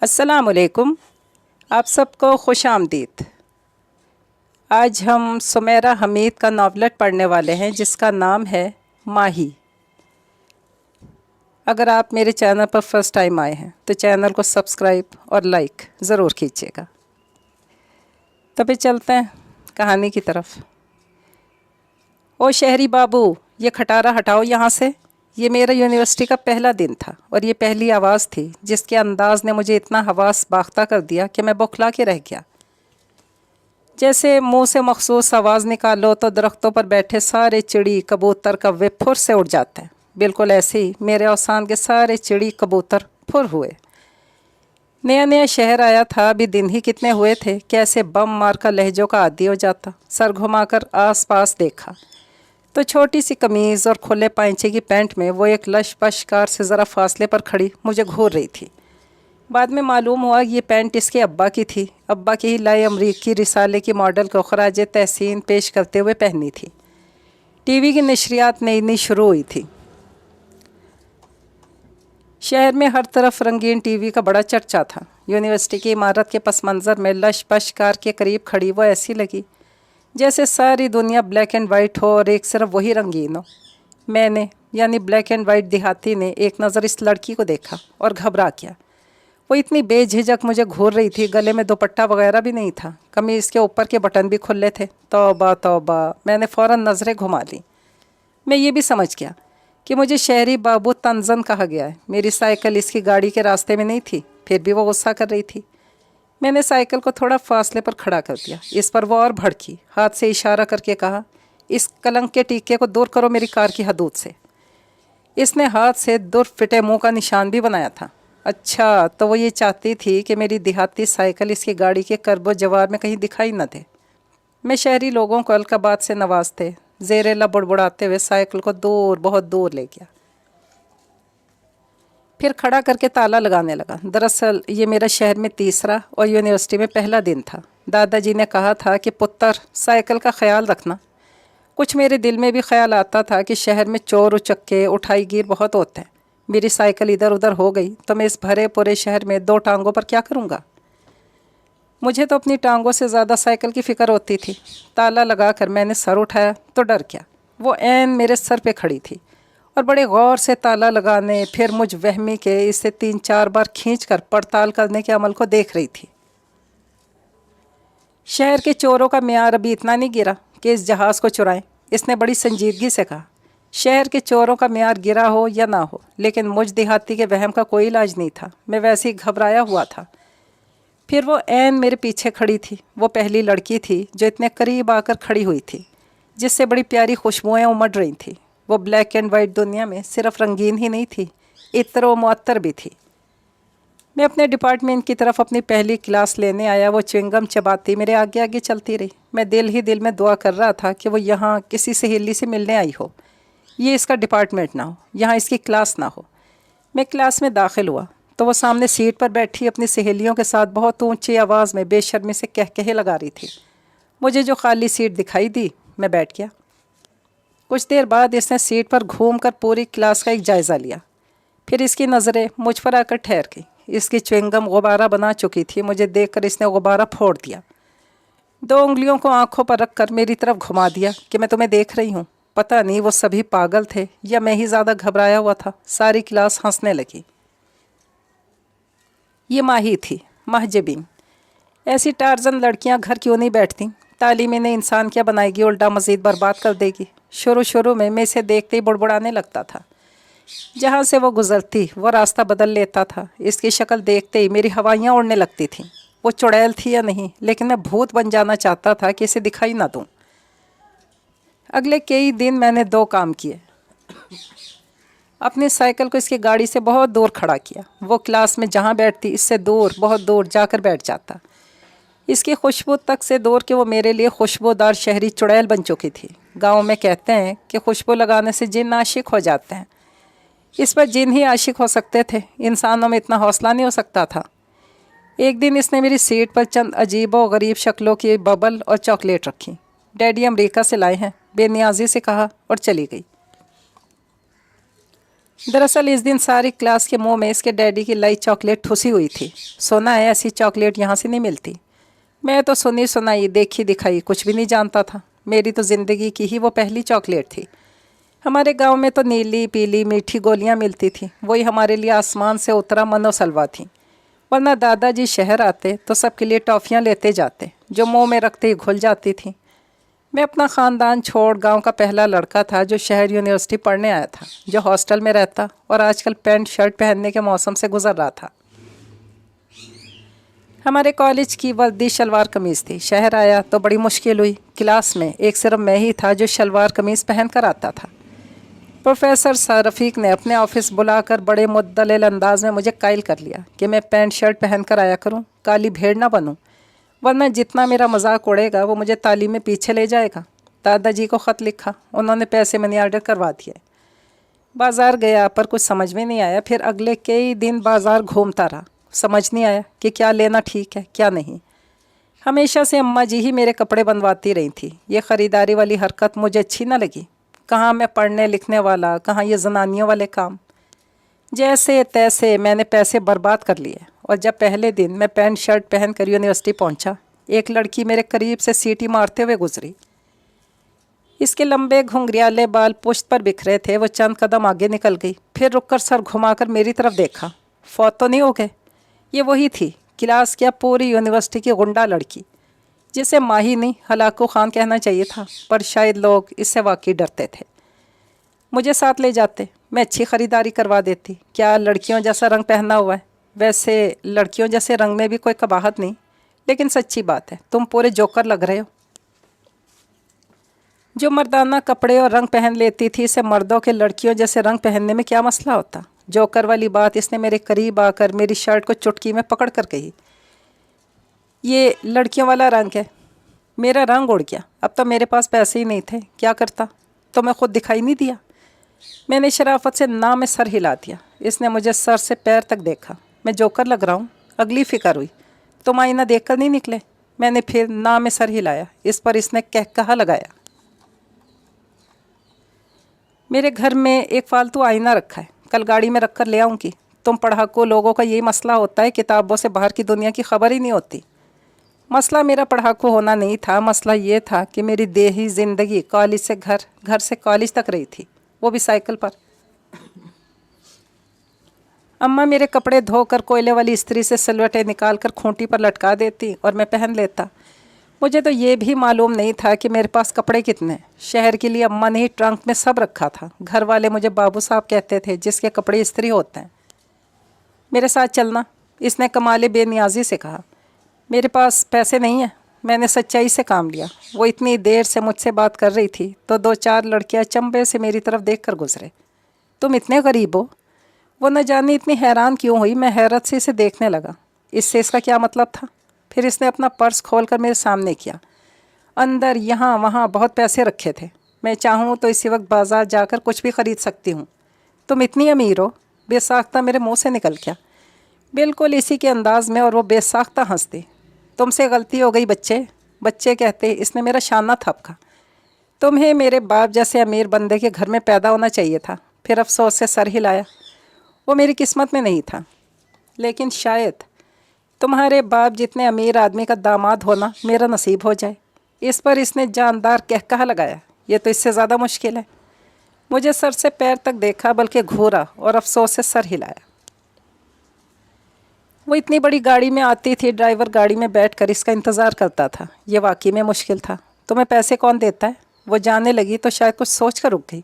अस्सलाम वालेकुम। आप सबको खुश आमदीद। आज हम सुमेरा हमीद का नॉवलेट पढ़ने वाले हैं जिसका नाम है माही। अगर आप मेरे चैनल पर फर्स्ट टाइम आए हैं तो चैनल को सब्सक्राइब और लाइक ज़रूर कीजिएगा। तभी चलते हैं कहानी की तरफ। ओ शहरी बाबू, ये खटारा हटाओ यहाँ से। ये मेरा यूनिवर्सिटी का पहला दिन था और ये पहली आवाज़ थी जिसके अंदाज ने मुझे इतना हवास बाख्ता कर दिया कि मैं बौखला के रह गया। जैसे मुंह से मखसूस आवाज़ निकालो तो दरख्तों पर बैठे सारे चिड़ी कबूतर कव्वे फुर से उड़ जाते हैं। बिल्कुल ऐसे ही मेरे औसान के सारे चिड़ी कबूतर फुर हुए। नया नया शहर आया था, अभी दिन ही कितने हुए थे, कैसे बम मार कर लहजों का आदी हो जाता। सर घुमाकर आस पास देखा तो छोटी सी कमीज़ और खुले पाइंचे की पैंट में वो एक लश पश कार से ज़रा फासले पर खड़ी मुझे घूर रही थी। बाद में मालूम हुआ ये पैंट इसके अब्बा की थी। अब्बा की ही लाई अमरीकी रिसाले की मॉडल को खराज तहसीन पेश करते हुए पहनी थी। टीवी की नशरियात नई नई शुरू हुई थी। शहर में हर तरफ रंगीन टीवी का बड़ा चर्चा था। यूनिवर्सिटी की इमारत के पस मंज़र में लश पश कार के करीब खड़ी वो ऐसी लगी जैसे सारी दुनिया ब्लैक एंड वाइट हो और एक सिर्फ वही रंगीन हो। मैंने यानी ब्लैक एंड वाइट देहाती ने एक नज़र इस लड़की को देखा और घबरा गया। वो इतनी बेझिझक मुझे घूर रही थी, गले में दुपट्टा वगैरह भी नहीं था, कमीज़ के ऊपर के बटन भी खुले थे। तौबा तौबा, मैंने फ़ौरन नज़रें घुमा ली। मैं ये भी समझ गया कि मुझे शहरी बाबू तंजन कहा गया है। मेरी साइकिल इसकी गाड़ी के रास्ते में नहीं थी, फिर भी वो गुस्सा कर रही थी। मैंने साइकिल को थोड़ा फासले पर खड़ा कर दिया। इस पर वो और भड़की, हाथ से इशारा करके कहा, इस कलंक के टीके को दूर करो मेरी कार की हदूद से। इसने हाथ से दूर फिटे मुंह का निशान भी बनाया था। अच्छा, तो वो ये चाहती थी कि मेरी देहाती साइकिल इसकी गाड़ी के करबो जवाब में कहीं दिखाई न दे। मैं शहरी लोगों को अलकाबात से नवाजते ज़ेरे लब बुड़बुड़ाते हुए साइकिल को दूर, बहुत दूर ले गया। फिर खड़ा करके ताला लगाने लगा। दरअसल ये मेरा शहर में तीसरा और यूनिवर्सिटी में पहला दिन था। दादाजी ने कहा था कि पुत्र, साइकिल का ख्याल रखना। कुछ मेरे दिल में भी ख्याल आता था कि शहर में चोर उचक्के उठाई गिर बहुत होते हैं। मेरी साइकिल इधर उधर हो गई तो मैं इस भरे पूरे शहर में दो टांगों पर क्या करूँगा। मुझे तो अपनी टांगों से ज़्यादा साइकिल की फ़िक्र होती थी। ताला लगा कर मैंने सर उठाया तो डर गया। वो ऐन मेरे सर पे खड़ी थी और बड़े गौर से ताला लगाने, फिर मुझ वहमी के इसे 3-4 बार खींचकर पड़ताल करने के अमल को देख रही थी। शहर के चोरों का म्यार अभी इतना नहीं गिरा कि इस जहाज़ को चुराएं, इसने बड़ी संजीदगी से कहा। शहर के चोरों का म्यार गिरा हो या ना हो, लेकिन मुझ देहाती के वहम का कोई इलाज नहीं था। मैं वैसे ही घबराया हुआ था। फिर वो ऐन मेरे पीछे खड़ी थी। वो पहली लड़की थी जो इतने करीब आकर खड़ी हुई थी, जिससे बड़ी प्यारी खुशबुएँ उमड़ रही थी। वो ब्लैक एंड वाइट दुनिया में सिर्फ रंगीन ही नहीं थी, इत्र व मुअत्तर भी थी। मैं अपने डिपार्टमेंट की तरफ अपनी पहली क्लास लेने आया। वो च्युइंगम चबाती मेरे आगे आगे चलती रही। मैं दिल ही दिल में दुआ कर रहा था कि वो यहाँ किसी सहेली से मिलने आई हो, ये इसका डिपार्टमेंट ना हो, यहाँ इसकी क्लास ना हो। मैं क्लास में दाखिल हुआ तो वो सामने सीट पर बैठी अपनी सहेलियों के साथ बहुत ऊंची आवाज़ में बेशर्मी से कहकहे लगा रही थी। मुझे जो खाली सीट दिखाई दी, मैं बैठ गया। कुछ देर बाद इसने सीट पर घूमकर पूरी क्लास का एक जायज़ा लिया। फिर इसकी नज़रें मुझ पर आकर ठहर गई। इसकी च्युइंगम गुब्बारा बना चुकी थी। मुझे देखकर इसने गुब्बारा फोड़ दिया। 2 उंगलियों को आंखों पर रखकर मेरी तरफ घुमा दिया कि मैं तुम्हें देख रही हूँ। पता नहीं वो सभी पागल थे या मैं ही ज़्यादा घबराया हुआ था। सारी क्लास हंसने लगी। ये माही थी, महजबीन। ऐसी टार्जन लड़कियां घर क्यों नहीं बैठती। तालीम इन्हें इंसान क्या बनाएगी, उल्टा मज़ीद बर्बाद कर देगी। शुरू में मैं इसे देखते ही बुड़बुड़ाने लगता था। जहाँ से वो गुज़रती वो रास्ता बदल लेता था। इसकी शक्ल देखते ही मेरी हवाइयाँ उड़ने लगती थीं। वो चुड़ैल थी या नहीं, लेकिन मैं भूत बन जाना चाहता था कि इसे दिखाई ना दूँ। अगले कई दिन मैंने 2 काम किए। अपनी साइकिल को इसकी गाड़ी से बहुत दूर खड़ा किया। वो क्लास में जहाँ बैठती इससे दूर, बहुत दूर जाकर बैठ जाता। इसकी खुशबू तक से दूर कि वो मेरे लिए खुशबूदार शहरी चुड़ैल बन चुकी थी। गांव में कहते हैं कि खुशबू लगाने से जिन आशिक हो जाते हैं। इस पर जिन ही आशिक हो सकते थे, इंसानों में इतना हौसला नहीं हो सकता था। एक दिन इसने मेरी सीट पर चंद अजीब व गरीब शक्लों की बबल और चॉकलेट रखी। डैडी अमेरिका से लाए हैं, बेनियाजी से कहा और चली गई। दरअसल इस दिन सारी क्लास के मुंह में इसके डैडी की लाई चॉकलेट ठुसी हुई थी। सोना है ऐसी चॉकलेट यहाँ से नहीं मिलती। मैं तो सुनी सुनाई देखी दिखाई कुछ भी नहीं जानता था। मेरी तो ज़िंदगी की ही वो पहली चॉकलेट थी। हमारे गांव में तो नीली पीली मीठी गोलियां मिलती थी, वही हमारे लिए आसमान से उतरा मनोसलवा थी। वरना दादाजी शहर आते तो सबके लिए टॉफ़ियाँ लेते जाते जो मुंह में रखते ही घुल जाती थी। मैं अपना ख़ानदान छोड़ गांव का पहला लड़का था जो शहर यूनिवर्सिटी पढ़ने आया था, जो हॉस्टल में रहता और आजकल पैंट शर्ट पहनने के मौसम से गुजर रहा था। हमारे कॉलेज की वर्दी शलवार कमीज़ थी। शहर आया तो बड़ी मुश्किल हुई। क्लास में एक सिर्फ मैं ही था जो शलवार कमीज़ पहन कर आता था। प्रोफेसर सर रफ़ीक ने अपने ऑफिस बुलाकर बड़े मुद्दलिल अंदाज में मुझे कायल कर लिया कि मैं पैंट शर्ट पहन कर आया करूं, काली भेड़ ना बनूं, वरना जितना मेरा मजाक उड़ेगा वो मुझे तालीम में पीछे ले जाएगा। दादाजी को ख़त लिखा, उन्होंने पैसे मनी ऑर्डर करवा दिए। बाज़ार गया पर कुछ समझ में नहीं आया। फिर अगले कई दिन बाज़ार घूमता रहा। समझ नहीं आया कि क्या लेना ठीक है क्या नहीं। हमेशा से अम्मा जी ही मेरे कपड़े बनवाती रही थी। ये ख़रीदारी वाली हरकत मुझे अच्छी न लगी। कहाँ मैं पढ़ने लिखने वाला, कहाँ ये जनानियों वाले काम। जैसे तैसे मैंने पैसे बर्बाद कर लिए और जब पहले दिन मैं पैंट शर्ट पहन कर यूनिवर्सिटी पहुंचा, एक लड़की मेरे करीब से सीटी मारते हुए गुजरी। इसके लंबे घुंघरियाले बाल पुश्त पर बिखरे थे। वो चंद कदम आगे निकल गई, फिर रुककर सर घुमाकर मेरी तरफ देखा। फौत तो नहीं हो गए? ये वही थी, क्लास क्या पूरी यूनिवर्सिटी की गुंडा लड़की, जिसे माही नहीं हलाकू खान कहना चाहिए था, पर शायद लोग इससे वाकई डरते थे। मुझे साथ ले जाते, मैं अच्छी ख़रीदारी करवा देती। क्या लड़कियों जैसा रंग पहना हुआ है? वैसे लड़कियों जैसे रंग में भी कोई कबाहत नहीं, लेकिन सच्ची बात है तुम पूरे जोकर लग रहे हो। जो मर्दाना कपड़े और रंग पहन लेती थी, इसे मर्दों के लड़कियों जैसे रंग पहनने में क्या मसला होता? जोकर वाली बात इसने मेरे करीब आकर मेरी शर्ट को चुटकी में पकड़ कर कही। ये लड़कियों वाला रंग है। मेरा रंग उड़ गया। अब तो मेरे पास पैसे ही नहीं थे, क्या करता? तो मैं खुद दिखाई नहीं दिया। मैंने शराफत से ना में सर हिला दिया। इसने मुझे सर से पैर तक देखा। मैं जोकर लग रहा हूँ? अगली फ़िक्र हुई, तुम आईना देख कर नहीं निकले? मैंने फिर ना में सर हिलाया। इस पर इसने कहकहा लगाया। मेरे घर में एक फालतू आईना रखा है, कल गाड़ी में रख कर ले आऊँगी। तुम पढ़ाकू लोगों का यही मसला होता है, किताबों से बाहर की दुनिया की खबर ही नहीं होती। मसला मेरा पढ़ाकू होना नहीं था, मसला ये था कि मेरी देही ज़िंदगी कॉलेज से घर, घर से कॉलेज तक रही थी, वो भी साइकिल पर। अम्मा मेरे कपड़े धोकर कोयले वाली इस्त्री से सिलवटें निकाल कर खूंटी पर लटका देती और मैं पहन लेता। मुझे तो ये भी मालूम नहीं था कि मेरे पास कपड़े कितने। शहर के लिए अम्मा ने ही ट्रंक में सब रखा था। घर वाले मुझे बाबू साहब कहते थे, जिसके कपड़े इस्त्री होते हैं। मेरे साथ चलना, इसने कमाले बेनियाजी से कहा। मेरे पास पैसे नहीं हैं। मैंने सच्चाई से काम लिया। वो इतनी देर से मुझसे बात कर रही थी तो दो चार लड़कियां चंबे से मेरी तरफ देखकर गुजरे। तुम इतने गरीब हो? वो न जाने इतनी हैरान क्यों हुई। मैं हैरत से इसे देखने लगा। इससे इसका क्या मतलब था? फिर इसने अपना पर्स खोलकर मेरे सामने किया। अंदर यहाँ वहाँ बहुत पैसे रखे थे। मैं चाहूँ तो इसी वक्त बाज़ार जाकर कुछ भी ख़रीद सकती हूँ। तुम इतनी अमीर हो? बेसाख्ता मेरे मुँह से निकल गया, बिल्कुल इसी के अंदाज में, और वो बेसाख्ता हंसती। तुमसे गलती हो गई बच्चे। बच्चे कहते इसने मेरा शाना थपका। तुम्हें मेरे बाप जैसे अमीर बंदे के घर में पैदा होना चाहिए था। फिर अफसोस से सर हिलाया। वो मेरी किस्मत में नहीं था, लेकिन शायद तुम्हारे बाप जितने अमीर आदमी का दामाद होना मेरा नसीब हो जाए। इस पर इसने जानदार कहकहा लगाया। ये तो इससे ज़्यादा मुश्किल है। मुझे सर से पैर तक देखा, बल्कि घूरा और अफसोस से सर हिलाया। वो इतनी बड़ी गाड़ी में आती थी, ड्राइवर गाड़ी में बैठकर इसका इंतज़ार करता था। ये वाकई में मुश्किल था। तुम्हें पैसे कौन देता है? वो जाने लगी तो शायद कुछ सोच कर रुक गई।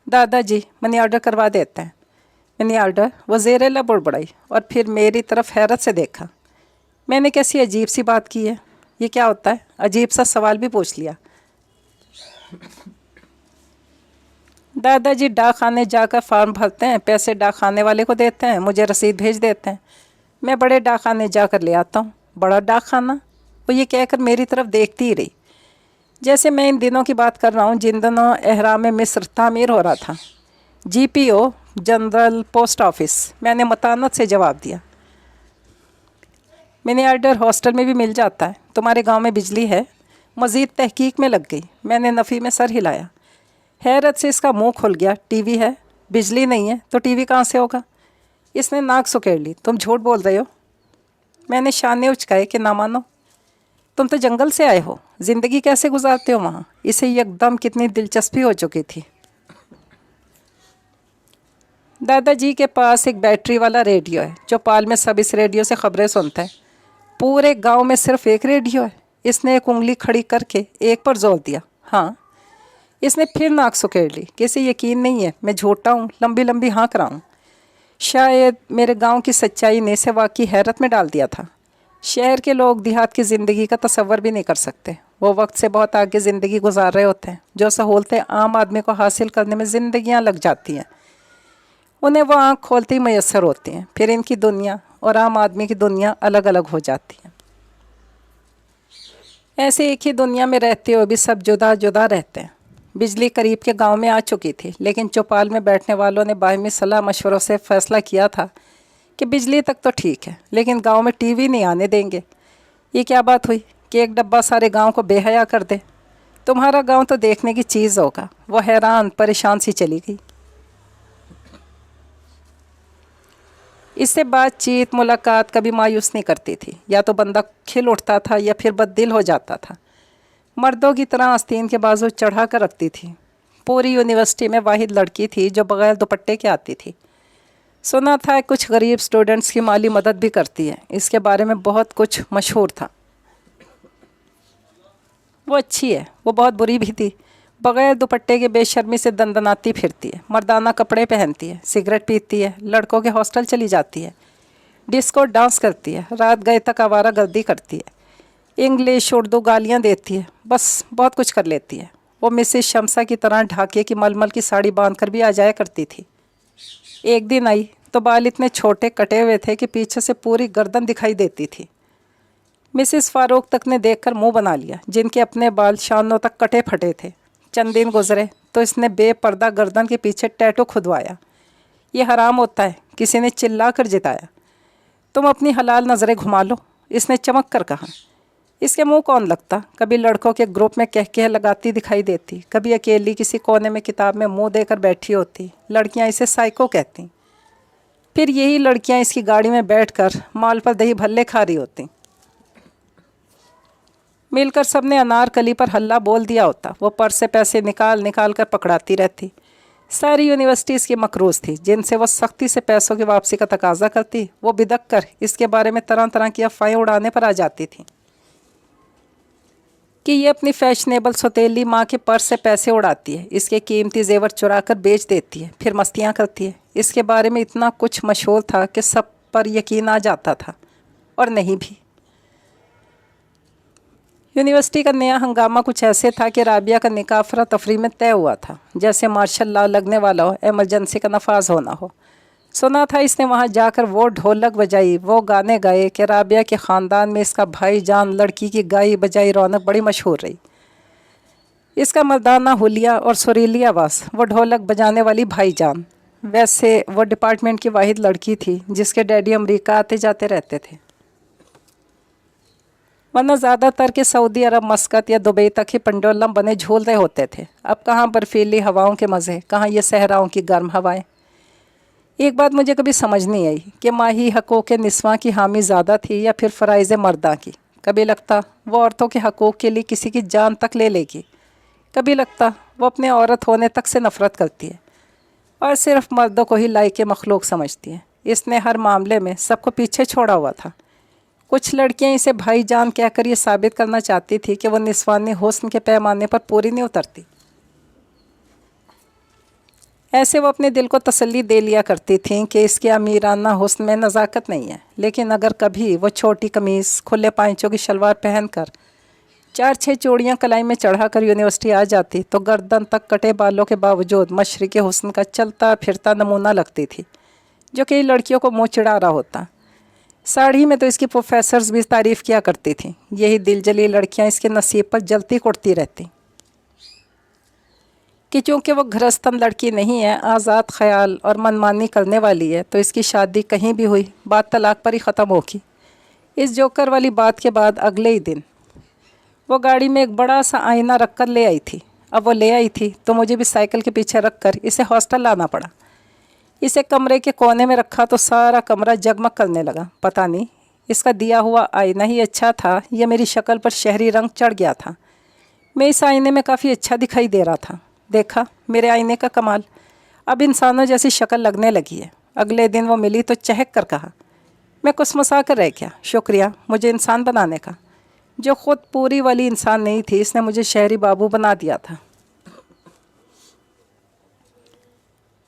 दादाजी मनी ऑर्डर करवा देते हैं। Money order? वो ज़ेरेला बुड़बड़ाई और फिर मेरी तरफ हैरत से देखा। मैंने कैसी अजीब सी बात की है? ये क्या होता है? अजीब सा सवाल भी पूछ लिया। दादाजी डाक खाने जाकर फॉर्म भरते हैं, पैसे डाक खाने वाले को देते हैं, मुझे रसीद भेज देते हैं। मैं बड़े डाक खाने जाकर ले आता हूँ। बड़ा डाक खाना? वो ये कहकर मेरी तरफ देखती ही रही, जैसे मैं इन दिनों की बात कर रहा हूँ जिन दिनों एहराम मिस्र तामीर हो रहा था। GPO, general post office. मैंने मतानत से जवाब दिया। मनी ऑर्डर हॉस्टल में भी मिल जाता है। तुम्हारे गांव में बिजली है? मज़ीद तहकीक में लग गई। मैंने नफ़ी में सर हिलाया। हैरत से इसका मुंह खुल गया। टीवी है? बिजली नहीं है तो टीवी कहाँ से होगा? इसने नाक सुकेड़ ली। तुम झूठ बोल रहे हो। मैंने शाने उचकाए कि ना मानो। तुम तो जंगल से आए हो, ज़िंदगी कैसे गुजारते हो वहाँ? इसे एकदम कितनी दिलचस्पी हो चुकी थी। दादाजी के पास एक बैटरी वाला रेडियो है। चौपाल में सब इस रेडियो से खबरें सुनते हैं। पूरे गांव में सिर्फ एक रेडियो है। इसने एक उंगली खड़ी करके एक पर जोर दिया। हाँ। इसने फिर नाक सुकेड़ ली कि इसे यकीन नहीं है मैं झूठा हूँ, लंबी लंबी हाँक रहा हूँ। शायद मेरे गांव की सच्चाई ने इसे वाकई हैरत में डाल दिया था। शहर के लोग देहात की ज़िंदगी का तसव्वुर भी नहीं कर सकते। वो वक्त से बहुत आगे ज़िंदगी गुजार रहे होते हैं। जो सहूलतें आम आदमी को हासिल करने में ज़िंदगियाँ लग जाती हैं, उन्हें वो आँख खोलते ही मैसर होती हैं। फिर इनकी दुनिया और आम आदमी की दुनिया अलग अलग हो जाती हैं। ऐसे एक ही दुनिया में रहते हुए भी सब जुदा जुदा रहते हैं। बिजली करीब के गांव में आ चुकी थी, लेकिन चौपाल में बैठने वालों ने बाहमी सलाह मशवरों से फैसला किया था कि बिजली तक तो ठीक है, लेकिन गांव में टीवी नहीं आने देंगे। ये क्या बात हुई कि एक डब्बा सारे गांव को बेहया कर दे? तुम्हारा गांव तो देखने की चीज़ होगा। वो हैरान परेशान सी चली गई। इससे बातचीत मुलाकात कभी मायूस नहीं करती थी। या तो बंदा खिल उठता था या फिर बददिल हो जाता था। मर्दों की तरह आस्तीन के बाजू चढ़ा कर रखती थी। पूरी यूनिवर्सिटी में वाहिद लड़की थी जो बगैर दुपट्टे के आती थी। सुना था कुछ गरीब स्टूडेंट्स की माली मदद भी करती है। इसके बारे में बहुत कुछ मशहूर था। वो अच्छी है, वो बहुत बुरी भी थी। बगैर दुपट्टे के बेशर्मी से दंदनाती फिरती है, मर्दाना कपड़े पहनती है, सिगरेट पीती है, लड़कों के हॉस्टल चली जाती है, डिस्को डांस करती है, रात गए तक आवारा गर्दी करती है, इंग्लिश उर्दू गालियाँ देती है, बस बहुत कुछ कर लेती है। वो मिसेस शमसा की तरह ढाके की मलमल की साड़ी बांध कर भी आ जाया करती थी। एक दिन आई तो बाल इतने छोटे कटे हुए थे कि पीछे से पूरी गर्दन दिखाई देती थी। मिसेस फारूक तक ने देखकर मुंह बना लिया, जिनके अपने बाल शानों तक कटे फटे थे। चंद दिन गुजरे तो इसने बेपर्दा गर्दन के पीछे टैटू खुदवाया। ये हराम होता है, किसी ने चिल्ला कर जिताया। तुम अपनी हलाल नज़रें घुमा लो, इसने चमक कर कहा। इसके मुंह कौन लगता? कभी लड़कों के ग्रुप में कह लगाती दिखाई देती, कभी अकेली किसी कोने में किताब में मुंह देकर बैठी होती। लड़कियां इसे साइको कहती। फिर यही लड़कियां इसकी गाड़ी में बैठकर माल पर दही भल्ले खा रही होती। मिलकर सबने अनारकली पर हल्ला बोल दिया होता। वो पर्स से पैसे निकाल निकाल कर पकड़ाती रहती। सारी यूनिवर्सिटी इसकी मकरूज़ थी, जिनसे वो सख्ती से पैसों की वापसी का तकाजा करती। वो बिदक कर इसके बारे में तरह तरह की अफवाहें उड़ाने पर आ जाती थी कि ये अपनी फैशनेबल सौतेली माँ के पर्स से पैसे उड़ाती है, इसके कीमती जेवर चुरा कर बेच देती है, फिर मस्तियाँ करती है। इसके बारे में इतना कुछ मशहूर था कि सब पर यकीन आ जाता था, और नहीं भी। यूनिवर्सिटी का नया हंगामा कुछ ऐसे था कि राबिया का निकाह अफरा तफरी में तय हुआ था, जैसे मार्शल लॉ लगने वाला हो, एमरजेंसी का नफाज होना हो। सुना था इसने वहाँ जाकर वो ढोलक बजाई, वो गाने गाए कि राबिया के ख़ानदान में इसका भाई जान लड़की की गाई बजाई रौनक बड़ी मशहूर रही। इसका मर्दाना हुलिया और सुरीली आवाज़, वो ढोलक बजाने वाली भाई जान। वैसे वो डिपार्टमेंट की वाहिद लड़की थी जिसके डैडी अमेरिका आते जाते रहते थे, वरना ज़्यादातर के सऊदी अरब, मस्कत या दुबई तक ही पंडोलम बने झूल रहे होते थे। अब कहाँ बर्फीली हवाओं के मज़े, कहाँ ये सहराओं की गर्म हवाएं। एक बात मुझे कभी समझ नहीं आई कि माही हकूक़ निस्वां की हामी ज़्यादा थी या फिर फ़राइज़ मर्दा की। कभी लगता वो औरतों के हकूक़ के लिए किसी की जान तक ले लेगी, कभी लगता वो अपने औरत होने तक से नफ़रत करती है और सिर्फ मर्दों को ही लायक मखलूक समझती है। इसने हर मामले में सबको पीछे छोड़ा हुआ था। कुछ लड़कियां इसे भाई जान कहकर ये साबित करना चाहती थी कि वो निस्वानी हुस्न के पैमाने पर पूरी नहीं उतरती। ऐसे वो अपने दिल को तसल्ली दे लिया करती थीं कि इसके अमीराना हुस्न में नज़ाकत नहीं है। लेकिन अगर कभी वो छोटी कमीज़, खुले पांचों की शलवार पहनकर 4-6 चूड़ियाँ कलाई में चढ़ाकर यूनिवर्सिटी आ जाती तो गर्दन तक कटे बालों के बावजूद मशरिक़ी हुस्न का चलता फिरता नमूना लगती थी, जो कई लड़कियों को मुँह चिढ़ा रहा होता। साड़ी में तो इसकी प्रोफेसर्स भी तारीफ़ किया करती थी। यही दिलजली लड़कियां इसके नसीब पर जलती कुड़ती रहती कि चूँकि वो घरस्तन लड़की नहीं है, आज़ाद ख्याल और मनमानी करने वाली है, तो इसकी शादी कहीं भी हुई बात तलाक पर ही ख़त्म होगी। इस जोकर वाली बात के बाद अगले ही दिन वो गाड़ी में एक बड़ा सा आईना रख कर ले आई थी। अब वो ले आई थी तो मुझे भी साइकिल के पीछे रख कर इसे हॉस्टल लाना पड़ा। इसे कमरे के कोने में रखा तो सारा कमरा जगमग करने लगा। पता नहीं इसका दिया हुआ आईना ही अच्छा था या मेरी शक्ल पर शहरी रंग चढ़ गया था। मैं इस आईने में काफ़ी अच्छा दिखाई दे रहा था। देखा मेरे आईने का कमाल, अब इंसानों जैसी शक्ल लगने लगी है। अगले दिन वो मिली तो चहक कर कहा, मैं कुसमुसा कर रह गया, शुक्रिया मुझे इंसान बनाने का। जो ख़ुद पूरी वाली इंसान नहीं थी, इसने मुझे शहरी बाबू बना दिया था।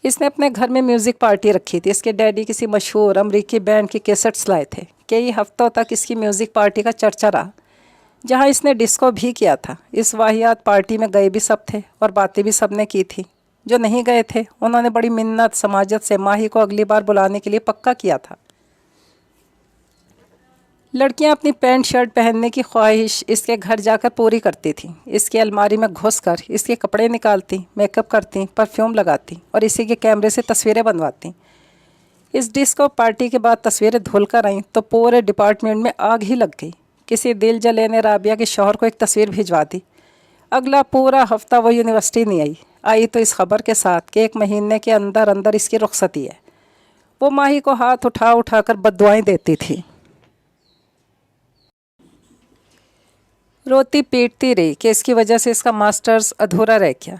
इसने अपने घर में म्यूज़िक पार्टी रखी थी। इसके डैडी किसी मशहूर अमरीकी बैंड की कैसेट्स लाए थे। कई हफ्तों तक इसकी म्यूज़िक पार्टी का चर्चा रहा, जहां इसने डिस्को भी किया था। इस वाहियात पार्टी में गए भी सब थे और बातें भी सब ने की थी। जो नहीं गए थे उन्होंने बड़ी मिन्नत समाजत से माही को अगली बार बुलाने के लिए पक्का किया था। लड़कियां अपनी पैंट शर्ट पहनने की ख्वाहिश इसके घर जाकर पूरी करती थीं। इसकी अलमारी में घुसकर इसके कपड़े निकालती, मेकअप करती, परफ्यूम लगाती और इसी के कैमरे से तस्वीरें बनवाती। इस डिस्को पार्टी के बाद तस्वीरें धुल कर आईं तो पूरे डिपार्टमेंट में आग ही लग गई। किसी दिल जले ने राबिया के शौहर को एक तस्वीर भिजवा दी। अगला पूरा हफ्ता वो यूनिवर्सिटी नहीं आई तो इस खबर के साथ कि 1 महीने के अंदर अंदर इसकी रुखसती है। वो माही को हाथ उठा उठा कर बद्दुआएं देती थी। रोती पीटती रही कि इसकी वजह से इसका मास्टर्स अधूरा रह गया।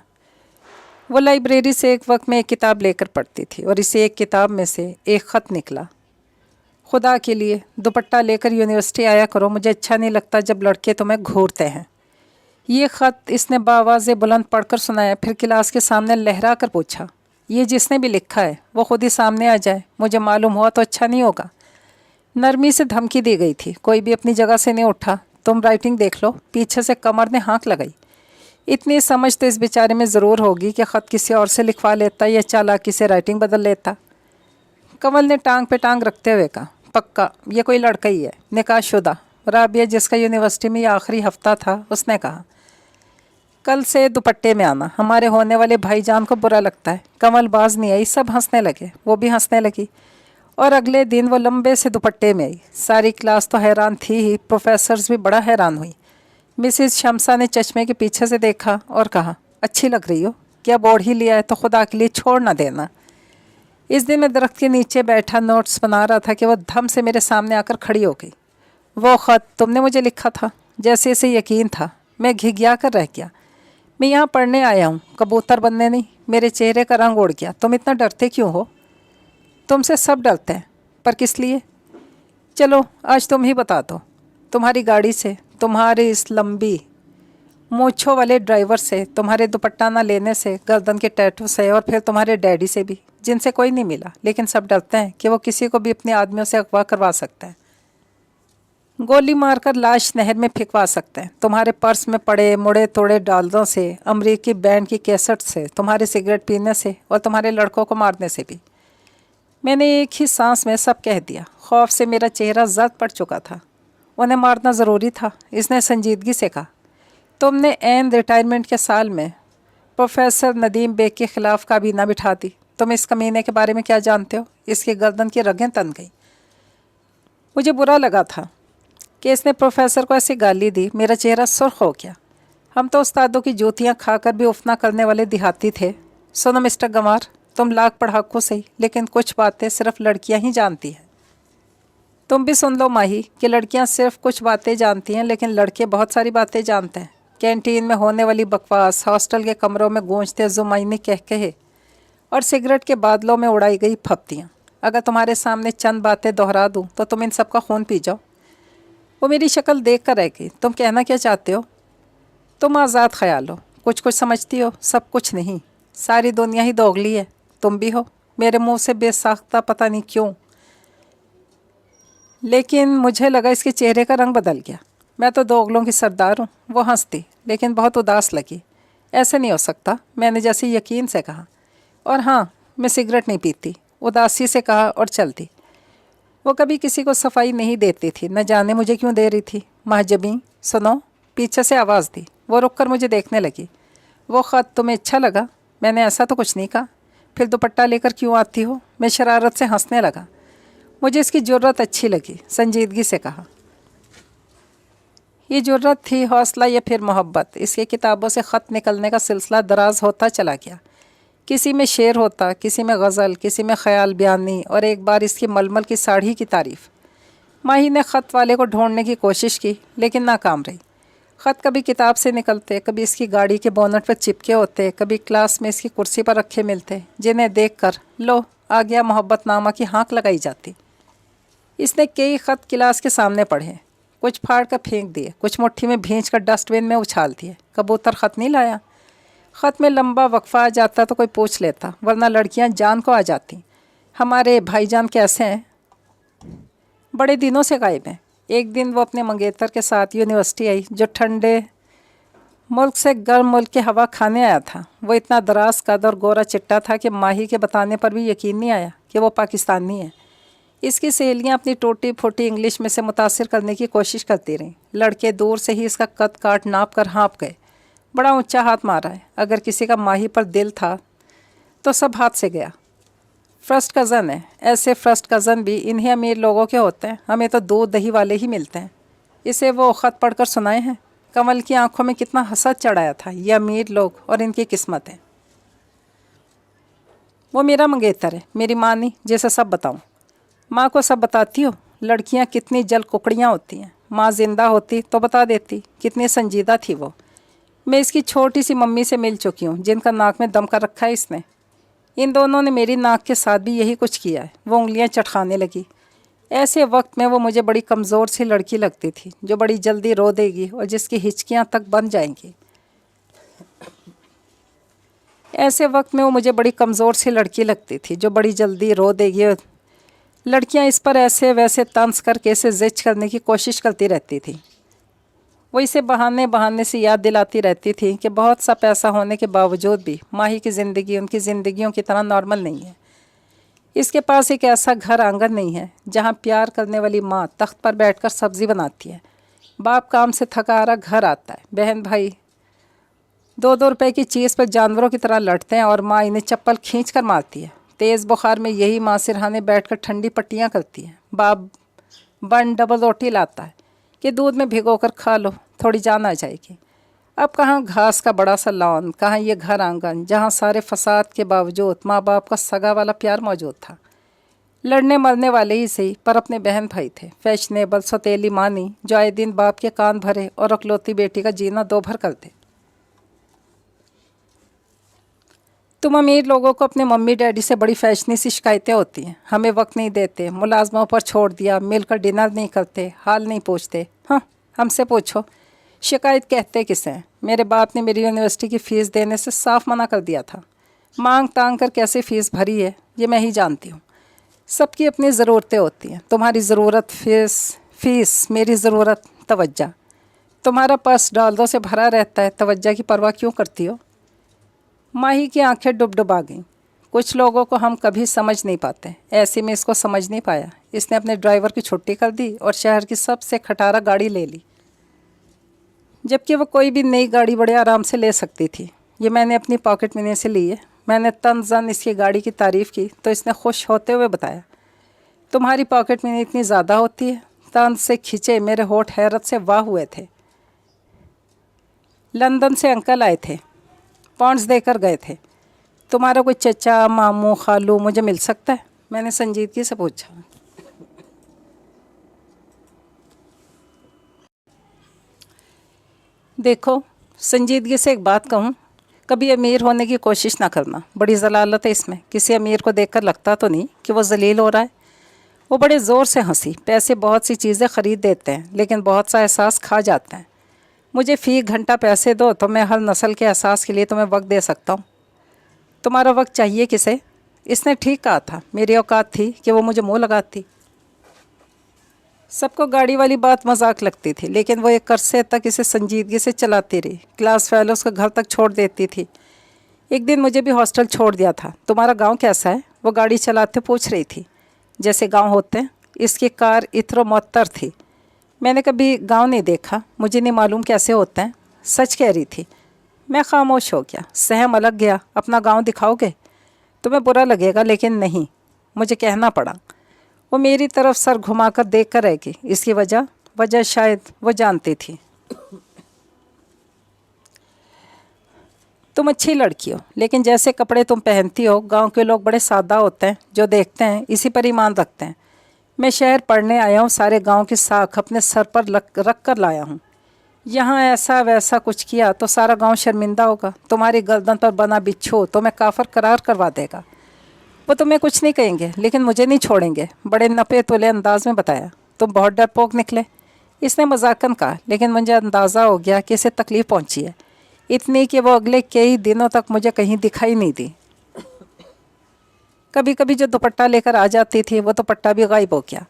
वो लाइब्रेरी से एक वक्त में एक किताब लेकर पढ़ती थी और इसे एक किताब में से एक ख़त निकला, खुदा के लिए दुपट्टा लेकर यूनिवर्सिटी आया करो, मुझे अच्छा नहीं लगता जब लड़के तुम्हें घूरते हैं। ये ख़त इसने बावाज़े बुलंद पढ़कर सुनाया, फिर क्लास के सामने लहरा कर पूछा, ये जिसने भी लिखा है वो खुद ही सामने आ जाए, मुझे मालूम हुआ तो अच्छा नहीं होगा। नरमी से धमकी दी गई थी। कोई भी अपनी जगह से नहीं उठा। तुम राइटिंग देख लो। पीछे से कमर ने हाँक लगाई। इतनी समझ तो इस बेचारे में ज़रूर होगी कि ख़त किसी और से लिखवा लेता या चालाकी से राइटिंग बदल लेता। कमल ने टांग पे टांग रखते हुए कहा, पक्का ये कोई लड़का ही है, निकाहशुदा। राबिया जिसका यूनिवर्सिटी में ये आखिरी हफ्ता था, उसने कहा, कल से दुपट्टे में आना, हमारे होने वाले भाईजान को बुरा लगता है। कमल बाज नहीं आई, सब हंसने लगे, वो भी हंसने लगी और अगले दिन वो लंबे से दुपट्टे में आई। सारी क्लास तो हैरान थी ही, प्रोफेसर्स भी बड़ा हैरान हुई। मिसिस शमसा ने चश्मे के पीछे से देखा और कहा, अच्छी लग रही हो, क्या बोर्ड ही लिया है तो खुदा के लिए छोड़ ना देना। इस दिन मैं दरख्त के नीचे बैठा नोट्स बना रहा था कि वो धम से मेरे सामने आकर खड़ी हो गई। वो ख़त तुमने मुझे लिखा था। जैसे इसे यकीन था, मैं घिघिया कर रह गया। मैं यहाँ पढ़ने आया हूँ, कबूतर बनने नहीं। मेरे चेहरे का रंग उड़ गया। तुम इतना डरते क्यों हो? तुमसे सब डरते हैं, पर किस लिए? चलो आज तुम ही बता दो। तुम्हारी गाड़ी से, तुम्हारे इस लंबी मूंछों वाले ड्राइवर से, तुम्हारे दुपट्टा ना लेने से, गर्दन के टैटू से और फिर तुम्हारे डैडी से भी, जिनसे कोई नहीं मिला, लेकिन सब डरते हैं कि वो किसी को भी अपने आदमियों से अगवा करवा सकते हैं, गोली मारकर लाश नहर में फेंकवा सकते हैं। तुम्हारे पर्स में पड़े मुड़े तोड़े डालरों से, अमरीकी बैंड की कैसेट से, तुम्हारे सिगरेट पीने से और तुम्हारे लड़कों को मारने से भी। मैंने एक ही सांस में सब कह दिया। खौफ से मेरा चेहरा जर्द पड़ चुका था। उन्हें मारना ज़रूरी था, इसने संजीदगी से कहा। तुमने एन रिटायरमेंट के साल में प्रोफेसर नदीम बेग के ख़िलाफ़ काबीना बिठा दी। तुम इस कमीने के बारे में क्या जानते हो? इसकी गर्दन की रगें तन गई। मुझे बुरा लगा था कि इसने प्रोफेसर को ऐसी गाली दी। मेरा चेहरा सुर्ख हो गया। हम तो उस्तादों की जूतियाँ खाकर भी उफना करने वाले देहाती थे। सुनो मिस्टर गंवार, तुम लाख पढ़ाकू सही, लेकिन कुछ बातें सिर्फ लड़कियां ही जानती हैं। तुम भी सुन लो माही कि लड़कियां सिर्फ कुछ बातें जानती हैं, लेकिन लड़के बहुत सारी बातें जानते हैं। कैंटीन में होने वाली बकवास, हॉस्टल के कमरों में गूंजते जुमाइनी कहकहे और सिगरेट के बादलों में उड़ाई गई फप्तियाँ। अगर तुम्हारे सामने चंद बातें दोहरा दूँ तो तुम इन सब का खून पी जाओ। वो मेरी शक्ल देख कर रह गई। तुम कहना क्या चाहते हो? तुम आज़ाद ख्याल हो, कुछ कुछ समझती हो, सब कुछ नहीं। सारी दुनिया ही दोगली है, तुम भी हो। मेरे मुंह से बेसाख्ता पता नहीं क्यों, लेकिन मुझे लगा इसके चेहरे का रंग बदल गया। मैं तो दोगलों की सरदार हूँ। वो हंसती, लेकिन बहुत उदास लगी। ऐसे नहीं हो सकता, मैंने जैसे यकीन से कहा। और हाँ, मैं सिगरेट नहीं पीती, उदासी से कहा और चलती। वो कभी किसी को सफाई नहीं देती थी, न जाने मुझे क्यों दे रही थी। महजबी सुनो, पीछे से आवाज़ दी। वो रुक कर मुझे देखने लगी। वो ख़त तुम्हें अच्छा लगा? मैंने ऐसा तो कुछ नहीं कहा। फिर दुपट्टा लेकर क्यों आती हो? मैं शरारत से हंसने लगा। मुझे इसकी ज़रूरत अच्छी लगी, संजीदगी से कहा। ये ज़रूरत थी, हौसला या फिर मोहब्बत? इसके किताबों से ख़त निकलने का सिलसिला दराज होता चला गया। کسی میں شعر ہوتا، کسی میں غزل، کسی میں خیال بیانی، اور ایک بار اس کی ململ کی ساڑھی کی تعریف۔ ماہی نے خط والے کو ڈھونڈنے کی کوشش کی لیکن ناکام رہی۔ خط کبھی کتاب سے نکلتے، کبھی اس کی گاڑی کے بونٹ پر چپکے ہوتے، کبھی کلاس میں اس کی کرسی پر رکھے ملتے، جنہیں دیکھ کر لو آ گیا محبت نامہ کی ہانک لگائی جاتی۔ اس نے کئی خط کلاس کے سامنے پڑھے، کچھ پھاڑ کر پھینک دیے، کچھ مٹھی میں بھینچ کر ڈسٹ بن میں اچھال دیے۔ کبوتر خط نہیں لایا۔ خط میں لمبا وقفہ آ جاتا تو کوئی پوچھ لیتا، ورنہ لڑکیاں جان کو آ جاتی، ہمارے بھائی جان کیسے ہیں؟ بڑے دنوں سے غائب ہیں۔ ایک دن وہ اپنے منگیتر کے ساتھ یونیورسٹی آئی، جو ٹھنڈے ملک سے گرم ملک کی ہوا کھانے آیا تھا۔ وہ اتنا دراز قد اور گورا چٹا تھا کہ ماہی کے بتانے پر بھی یقین نہیں آیا کہ وہ پاکستانی ہے۔ اس کی سہیلیاں اپنی ٹوٹی پھوٹی انگلش میں سے متاثر کرنے کی کوشش کرتی رہیں۔ لڑکے دور سے ہی اس کا قد کاٹ ناپ کر ہانپ گئے، بڑا اونچا ہاتھ مارا ہے۔ اگر کسی کا ماہی پر دل تھا تو سب ہاتھ سے گیا۔ فرسٹ کزن ہے، ایسے فرسٹ کزن بھی انہیں امیر لوگوں کے ہوتے ہیں، ہمیں تو دودھ دہی والے ہی ملتے ہیں۔ اسے وہ خط پڑھ کر سنائے ہیں۔ کمل کی آنکھوں میں کتنا حسد چڑھایا تھا، یہ امیر لوگ اور ان کی قسمت ہے۔ وہ میرا منگیتر ہے، میری ماں نہیں جیسے سب بتاؤں۔ ماں کو سب بتاتی ہو؟ لڑکیاں کتنی جل ککڑیاں ہوتی ہیں، ماں زندہ ہوتی تو بتا دیتی۔ کتنی سنجیدہ تھی وہ۔ میں اس کی چھوٹی سی ممی سے مل چکی ہوں، جن کا ناک میں دم کر رکھا ہے اس نے۔ ان دونوں نے میری ناک کے ساتھ بھی یہی کچھ کیا ہے۔ وہ انگلیاں چٹکانے لگی۔ ایسے وقت میں وہ مجھے بڑی کمزور سی لڑکی لگتی تھی، جو بڑی جلدی رو دے گی اور جس کی ہچکیاں تک بن جائیں گی۔ ایسے وقت میں وہ مجھے بڑی کمزور سی لڑکی لگتی تھی، جو بڑی جلدی رو دے گی۔ لڑکیاں اس پر ایسے ویسے طنز کر کے اسے زچ کرنے کی کوشش کرتی رہتی تھی۔ وہ اسے بہانے سے یاد دلاتی رہتی تھی کہ بہت سا پیسہ ہونے کے باوجود بھی ماہی کی زندگی ان کی زندگیوں کی طرح نارمل نہیں ہے۔ اس کے پاس ایک ایسا گھر آنگن نہیں ہے جہاں پیار کرنے والی ماں تخت پر بیٹھ کر سبزی بناتی ہے، باپ کام سے تھکا آ رہا گھر آتا ہے، بہن بھائی 2-2 روپے کی چیز پر جانوروں کی طرح لڑتے ہیں اور ماں انہیں چپل کھینچ کر مارتی ہے۔ تیز بخار میں یہی ماں سرہانے بیٹھ کر ٹھنڈی پٹیاں کرتی ہے۔ باپ بن ڈبل روٹی لاتا ہے کہ دودھ میں بھگو کر کھا لو، تھوڑی جان آ جائے گی۔ اب کہاں گھاس کا بڑا سا لان، کہاں یہ گھر آنگن جہاں سارے فساد کے باوجود ماں باپ کا سگا والا پیار موجود تھا۔ لڑنے مرنے والے ہی صحیح، پر اپنے بہن بھائی تھے۔ فیشنیبل سوتیلی مانی جو آئے دن باپ کے کان بھرے اور اکلوتی بیٹی کا جینا دو بھر کر دے۔ تم امیر لوگوں کو اپنے ممی ڈیڈی سے بڑی فیشنی سی شکایتیں ہوتی ہیں، ہمیں وقت نہیں دیتے، ملازموں پر چھوڑ دیا، مل کر ڈنر نہیں کرتے، حال نہیں پوچھتے۔ ہاں ہم سے پوچھو، شکایت کہتے کسے ہیں؟ میرے باپ نے میری یونیورسٹی کی فیس دینے سے صاف منع کر دیا تھا۔ مانگ تانگ کر کیسے فیس بھری ہے یہ میں ہی جانتی ہوں۔ سب کی اپنی ضرورتیں ہوتی ہیں، تمہاری ضرورت فیس، میری ضرورت توجہ۔ تمہارا پرس ڈالروں سے بھرا رہتا ہے، توجہ کی پرواہ کیوں کرتی ہو؟ ماہی کی آنکھیں ڈب آ گئیں۔ کچھ لوگوں کو ہم کبھی سمجھ نہیں پاتے، ایسے میں اس کو سمجھ نہیں پایا۔ اس نے اپنے ڈرائیور کی چھٹی کر دی اور شہر کی سب سے کھٹارا گاڑی لے لی، جبکہ وہ کوئی بھی نئی گاڑی بڑے آرام سے لے سکتی تھی۔ یہ میں نے اپنی پاکٹ منی سے لی ہے۔ میں نے تن زن اس کی گاڑی کی تعریف کی تو اس نے خوش ہوتے ہوئے بتایا، تمہاری پاکٹ منی اتنی زیادہ ہوتی ہے؟ تن سے کھچے میرے ہونٹ حیرت سے واہ ہوئے تھے۔ لندن سے انکل آئے تھے، پاؤنڈز دے کر گئے تھے۔ تمہارا کوئی چچا، ماموں، خالو مجھے مل سکتا ہے؟ میں نے سنجیدگی سے پوچھا۔ دیکھو، سنجیدگی سے ایک بات کہوں، کبھی امیر ہونے کی کوشش نہ کرنا، بڑی ضلالت ہے اس میں۔ کسی امیر کو دیکھ کر لگتا تو نہیں کہ وہ ذلیل ہو رہا ہے۔ وہ بڑے زور سے ہنسی۔ پیسے بہت سی چیزیں خرید دیتے ہیں لیکن بہت سا احساس کھا جاتے ہیں۔ مجھے فی گھنٹہ پیسے دو تو میں ہر نسل کے احساس کے لیے تمہیں وقت دے سکتا ہوں۔ تمہارا وقت چاہیے کسے؟ اس نے ٹھیک کہا تھا، میری اوقات تھی کہ وہ مجھے منہ لگاتی۔ سب کو گاڑی والی بات مذاق لگتی تھی لیکن وہ ایک عرصے تک اسے سنجیدگی سے چلاتی رہی۔ کلاس فیلوز کو گھر تک چھوڑ دیتی تھی۔ ایک دن مجھے بھی ہاسٹل چھوڑ دیا تھا۔ تمہارا گاؤں کیسا ہے؟ وہ گاڑی چلاتے پوچھ رہی تھی۔ جیسے گاؤں ہوتے ہیں۔ اس کی کار عطر و معطر تھی۔ میں نے کبھی گاؤں نہیں دیکھا، مجھے نہیں معلوم کیسے ہوتے ہیں۔ سچ کہہ رہی تھی۔ میں خاموش ہو گیا۔ سہم الگ گیا۔ اپنا گاؤں دکھاؤ گے؟ تمہیں برا لگے گا لیکن نہیں، مجھے کہنا پڑا۔ وہ میری طرف سر گھما کر دیکھ کر رہ گئی۔ اس کی وجہ شاید وہ جانتی تھی۔ तुम अच्छी लड़की हो, लेकिन जैसे कपड़े तुम पहनती हो गांव के लोग बड़े सादा होते हैं, जो देखते हैं इसी पर ईमान रखते हैं। मैं शहर पढ़ने आया हूँ, सारे गांव की साख अपने सर पर रख कर लाया हूँ। यहाँ ऐसा वैसा कुछ किया तो सारा गांव शर्मिंदा होगा। तुम्हारी गर्दन पर बना बिच्छू तो मैं काफर करार करवा देगा। वो तुम्हें कुछ नहीं कहेंगे, लेकिन मुझे नहीं छोड़ेंगे, बड़े नपे तुले अंदाज में बताया। तुम बहुत डरपोक निकले, इसने मजाकन कहा, लेकिन मुझे अंदाज़ा हो गया कि इसे तकलीफ़ पहुंची है, इतनी कि वो अगले कई दिनों तक मुझे कहीं दिखाई नहीं दी। कभी कभी जो दुपट्टा लेकर आ जाती थी वो दुपट्टा भी गायब हो गया।